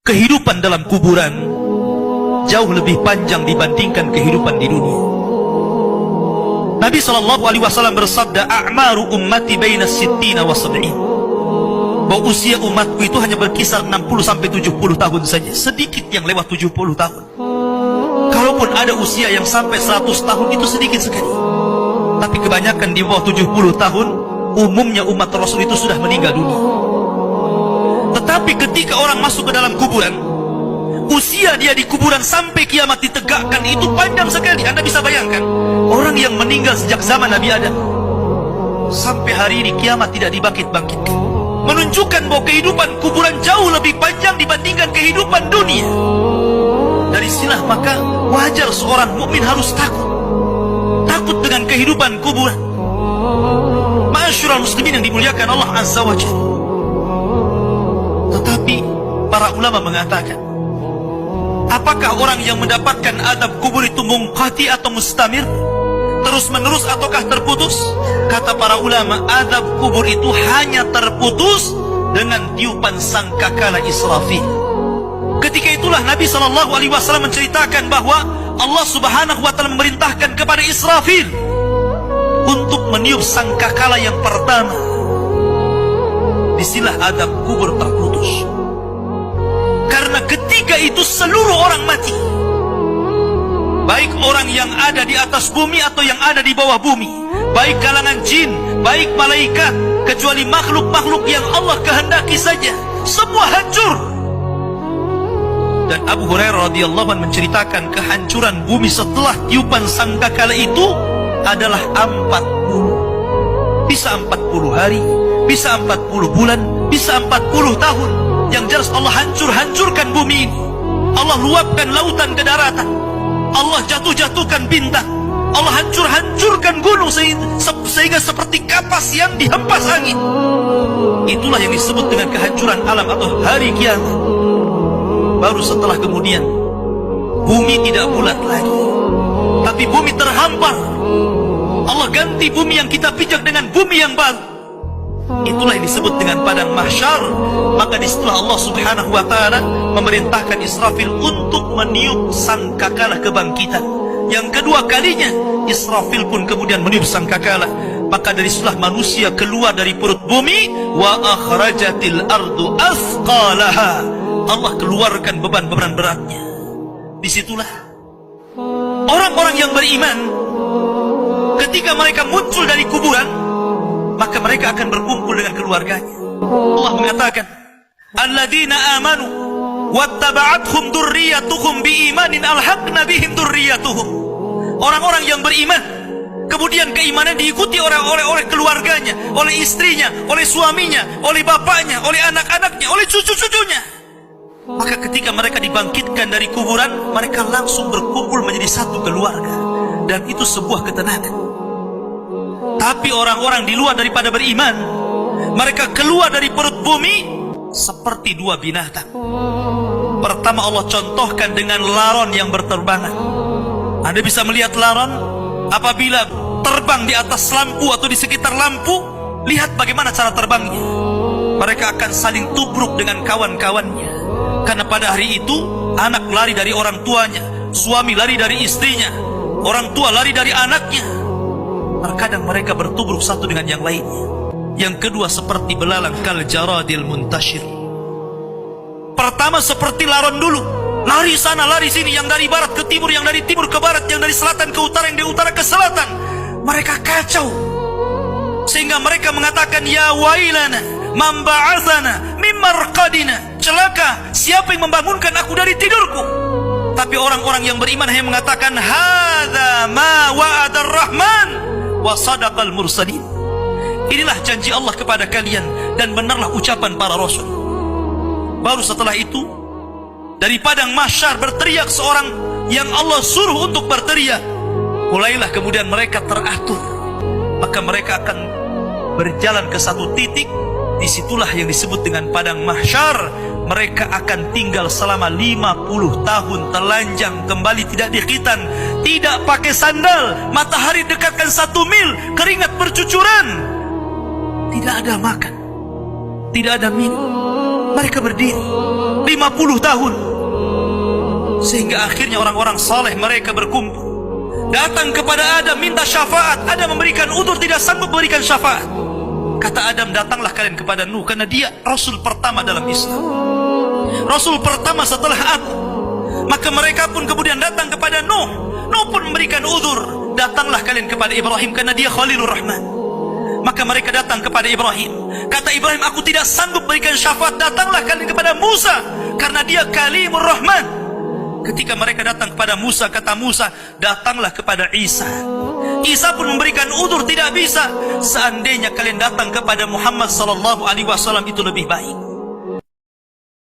kehidupan dalam kuburan jauh lebih panjang dibandingkan kehidupan di dunia. Nabi SAW bersabda, "A'maru ummati baina sittina wa sab'in." Bahwa usia umatku itu hanya berkisar 60 sampai 70 tahun saja. Sedikit yang lewat 70 tahun. Kalaupun ada usia yang sampai 100 tahun itu sedikit sekali. Tapi kebanyakan di bawah 70 tahun, umumnya umat Rasul itu sudah meninggal dunia. Tetapi ketika orang masuk ke dalam kuburan, usia dia di kuburan sampai kiamat ditegakkan itu panjang sekali. Anda bisa bayangkan, orang yang meninggal sejak zaman Nabi Adam sampai hari ini kiamat tidak dibangkit-bangkitkan, menunjukkan bahwa kehidupan kuburan jauh lebih panjang dibandingkan kehidupan dunia. Dari sinilah maka wajar seorang mukmin harus takut dengan kehidupan kuburan. Ma'asyiral muslimin yang dimuliakan Allah Azza wa Jalla. Tetapi para ulama mengatakan, apakah orang yang mendapatkan adab kubur itu munqati atau mustamir, terus menerus ataukah terputus? Kata para ulama, adab kubur itu hanya terputus dengan tiupan sangkakala Israfil. Ketika itulah Nabi SAW menceritakan bahwa Allah Subhanahu wa Ta'ala memerintahkan kepada Israfil untuk meniup sangkakala yang pertama. Disinilah adab kubur terputus. Karena ketika itu seluruh orang mati, baik orang yang ada di atas bumi atau yang ada di bawah bumi, baik kalangan jin, baik malaikat, kecuali makhluk-makhluk yang Allah kehendaki saja, semua hancur. Dan Abu Hurairah radhiyallahu anhu menceritakan kehancuran bumi setelah tiupan sangkakala itu adalah 40. Bisa 40 hari, bisa 40 bulan, bisa 40 tahun. Yang jelas Allah hancurkan bumi ini. Allah luapkan lautan ke daratan. Allah jatuhkan bintang. Allah hancurkan gunung sehingga seperti kapas yang dihempas angin. Itulah yang disebut dengan kehancuran alam atau hari kiamat. Baru setelah kemudian bumi tidak bulat lagi, tapi bumi terhampar. Allah ganti bumi yang kita pijak dengan bumi yang baru. Itulah yang disebut dengan padang mahsyar. Maka disitulah Allah Subhanahu wa Ta'ala memerintahkan Israfil untuk meniup sangkakala kebangkitan. Yang kedua kalinya Israfil pun kemudian meniup sangkakala. Maka dari situlah manusia keluar dari perut bumi. Wa akhrajatil ardu athqalaha. Allah keluarkan beban-beban beratnya. Disitulah orang-orang yang beriman, ketika mereka muncul dari kuburan, maka mereka akan berkumpul dengan keluarganya. Allah mengatakan, alladzina amanu wattaba'athum dzurriyyatuhum biimanin alhaqna bihim dzurriyyatuhum. Orang-orang yang beriman, kemudian keimanan diikuti oleh keluarganya, oleh istrinya, oleh suaminya, oleh bapaknya, oleh anak-anaknya, oleh cucu-cucunya. Maka ketika mereka dibangkitkan dari kuburan, mereka langsung berkumpul menjadi satu keluarga. Dan itu sebuah ketenangan. Tapi orang-orang di luar daripada beriman, mereka keluar dari perut bumi seperti dua binatang. Pertama Allah contohkan dengan laron yang berterbangan. Anda bisa melihat laron apabila terbang di atas lampu atau di sekitar lampu. Lihat bagaimana cara terbangnya. Mereka akan saling tubruk dengan kawan-kawannya. Karena pada hari itu anak lari dari orang tuanya, suami lari dari istrinya, orang tua lari dari anaknya. Terkadang mereka bertubruk satu dengan yang lainnya. Yang kedua seperti belalang kal jaradil muntashir. Pertama seperti laron dulu, lari sana lari sini, yang dari barat ke timur, yang dari timur ke barat, yang dari selatan ke utara, yang dari utara ke selatan. Mereka kacau sehingga mereka mengatakan, ya wailana man ba'atsana min marqadina. Celaka, siapa yang membangunkan aku dari tidurku? Tapi orang-orang yang beriman hanya mengatakan, hadza ma wa'adar rahman wa sadaqal mursalin. Inilah janji Allah kepada kalian dan benarlah ucapan para rasul. Baru setelah itu dari padang mahsyar berteriak seorang yang Allah suruh untuk berteriak. Mulailah kemudian mereka teratur. Maka mereka akan berjalan ke satu titik. Disitulah yang disebut dengan padang mahsyar. Mereka akan tinggal selama 50 tahun telanjang, kembali tidak dikhitan, tidak pakai sandal, matahari dekatkan 1 mil, keringat bercucuran, tidak ada makan, tidak ada minum, Mereka berdiri 50 tahun. Sehingga akhirnya orang-orang saleh mereka berkumpul, datang kepada Adam minta syafaat. Adam memberikan udzur, tidak sanggup memberikan syafaat. Kata Adam, datanglah kalian kepada Nuh, karena dia Rasul pertama dalam Islam, Rasul pertama setelah aku. Maka mereka pun kemudian datang kepada Nuh. Nuh pun memberikan udzur, datanglah kalian kepada Ibrahim, karena dia Khalilur Rahman. Maka mereka datang kepada Ibrahim. Kata Ibrahim, aku tidak sanggup berikan syafaat, datanglah kalian kepada Musa, karena dia Kalimur Rahman. Ketika mereka datang kepada Musa, kata Musa, datanglah kepada Isa. Isa pun memberikan udzur, tidak bisa. Seandainya kalian datang kepada Muhammad sallallahu alaihi wasallam itu lebih baik.